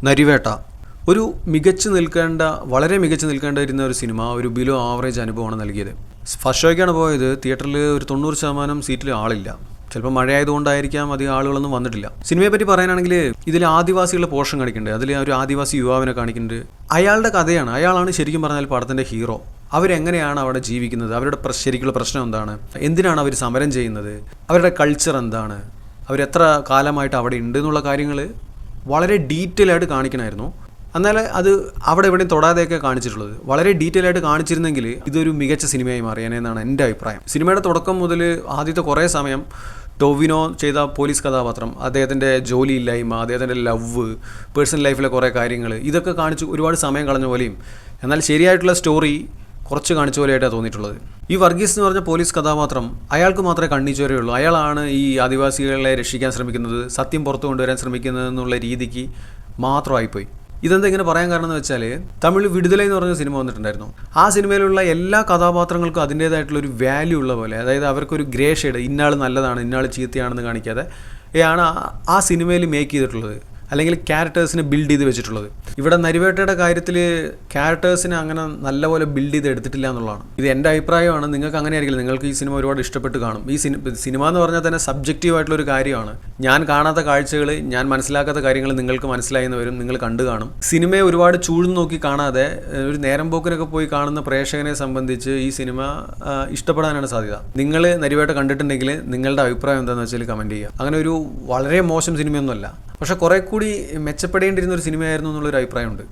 നരിവേട്ട ഒരു വളരെ മികച്ചു നിൽക്കേണ്ടിയിരുന്ന ഒരു സിനിമ ഒരു ബിലോ ആവറേജ് അനുഭവമാണ് നൽകിയത്. ഫസ്റ്റ് ഷോയ്ക്കാണ് പോയത്. തിയേറ്ററിൽ ഒരു 90% സീറ്റിൽ ആളില്ല. ചിലപ്പോൾ മഴയായതുകൊണ്ടായിരിക്കാം അധികം ആളുകളൊന്നും വന്നിട്ടില്ല. സിനിമയെ പറ്റി പറയാനാണെങ്കിൽ ഇതിൽ ആദിവാസികളുടെ പോർഷൻ കാണിക്കുന്നുണ്ട്. അതിൽ ഒരു ആദിവാസി യുവാവിനെ കാണിക്കുന്നുണ്ട്. അയാളുടെ കഥയാണ്. അയാളാണ് ശരിക്കും പറഞ്ഞാൽ പടത്തിൻ്റെ ഹീറോ. അവരെങ്ങനെയാണ് അവിടെ ജീവിക്കുന്നത്, അവരുടെ ശരിക്കുള്ള പ്രശ്നം എന്താണ്, എന്തിനാണ് അവർ സമരം ചെയ്യുന്നത്, അവരുടെ കൾച്ചർ എന്താണ്, അവരെത്ര കാലമായിട്ട് അവിടെ ഉണ്ട് എന്നുള്ള കാര്യങ്ങൾ വളരെ ഡീറ്റെയിൽ ആയിട്ട് കാണിക്കണമായിരുന്നു. എന്നാൽ അത് അവിടെ എവിടെയും തൊടാതെയൊക്കെ കാണിച്ചിട്ടുള്ളത്. വളരെ ഡീറ്റെയിൽ ആയിട്ട് കാണിച്ചിരുന്നെങ്കിൽ ഇതൊരു മികച്ച സിനിമയായി മാറിയാനെന്നാണ് എൻ്റെ അഭിപ്രായം. സിനിമയുടെ തുടക്കം മുതൽ ആദ്യത്തെ കുറേ സമയം ടൊവിനോ ചെയ്ത പോലീസ് കഥാപാത്രം, അദ്ദേഹത്തിൻ്റെ ജോലിയില്ലായ്മ, അദ്ദേഹത്തിൻ്റെ ലവ്, പേഴ്സണൽ ലൈഫിലെ കുറേ കാര്യങ്ങൾ, ഇതൊക്കെ കാണിച്ച് ഒരുപാട് സമയം കളഞ്ഞ പോലെയും എന്നാൽ ശരിയായിട്ടുള്ള സ്റ്റോറി കുറച്ച് കാണിച്ച പോലെയായിട്ടാണ് തോന്നിയിട്ടുള്ളത്. ഈ വർഗീസ് എന്ന് പറഞ്ഞ പോലീസ് കഥാപാത്രം അയാൾക്ക് മാത്രമേ കണ്ണിച്ചോരയുള്ളൂ. അയാളാണ് ഈ ആദിവാസികളെ രക്ഷിക്കാൻ ശ്രമിക്കുന്നത്, സത്യം പുറത്തു കൊണ്ടുവരാൻ ശ്രമിക്കുന്നത് എന്നുള്ള രീതിക്ക് മാത്രമായിപ്പോയി. ഇതെന്താ ഇങ്ങനെ പറയാൻ കാരണം എന്ന് വെച്ചാൽ, തമിഴ് വിടുതല എന്ന് പറഞ്ഞ സിനിമ വന്നിട്ടുണ്ടായിരുന്നു. ആ സിനിമയിലുള്ള എല്ലാ കഥാപാത്രങ്ങൾക്കും അതിൻ്റേതായിട്ടുള്ളൊരു വാല്യൂ ഉള്ള പോലെ, അതായത് അവർക്കൊരു ഗ്രേ ഷെയ്ഡ്, ഇന്നാൾ നല്ലതാണ് ഇന്നാൾ ചീത്തയാണെന്ന് കാണിക്കാതെ ആണ് ആ സിനിമയിൽ മേക്ക് ചെയ്തിട്ടുള്ളത്, അല്ലെങ്കിൽ ക്യാരക്ടേഴ്സിനെ ബിൽഡ് ചെയ്ത് വെച്ചിട്ടുള്ളത്. ഇവിടെ നരിവേട്ടയുടെ കാര്യത്തിൽ ക്യാരക്ടേഴ്സിനെ അങ്ങനെ നല്ലപോലെ ബിൽഡ് ചെയ്ത് എടുത്തിട്ടില്ല എന്നുള്ളതാണ്. ഇത് എൻ്റെ അഭിപ്രായമാണ്. നിങ്ങൾക്ക് അങ്ങനെ ആയിരിക്കില്ല. നിങ്ങൾക്ക് ഈ സിനിമ ഒരുപാട് ഇഷ്ടപ്പെട്ട് കാണും. ഈ സിനിമ എന്ന് പറഞ്ഞാൽ തന്നെ സബ്ജക്റ്റീവായിട്ടുള്ളൊരു കാര്യമാണ്. ഞാൻ കാണാത്ത കാഴ്ചകൾ, ഞാൻ മനസ്സിലാക്കാത്ത കാര്യങ്ങൾ നിങ്ങൾക്ക് മനസ്സിലായെന്ന് വരും, നിങ്ങൾ കണ്ടു കാണും. സിനിമയെ ഒരുപാട് ചൂഴ്ന്നു നോക്കി കാണാതെ ഒരു നേരം പോക്കിനൊക്കെ പോയി കാണുന്ന പ്രേക്ഷകനെ സംബന്ധിച്ച് ഈ സിനിമ ഇഷ്ടപ്പെടാനാണ് സാധ്യത. നിങ്ങൾ നരിവേട്ട കണ്ടിട്ടുണ്ടെങ്കിൽ നിങ്ങളുടെ അഭിപ്രായം എന്താണെന്ന് വെച്ചാൽ കമൻറ്റ് ചെയ്യുക. അങ്ങനെ ഒരു വളരെ മോശം സിനിമയൊന്നുമല്ല, പക്ഷെ കുറെ കൂടി മെച്ചപ്പെടേണ്ടിരുന്ന ഒരു സിനിമയായിരുന്നു എന്നുള്ളൊരു അഭിപ്രായമുണ്ട്.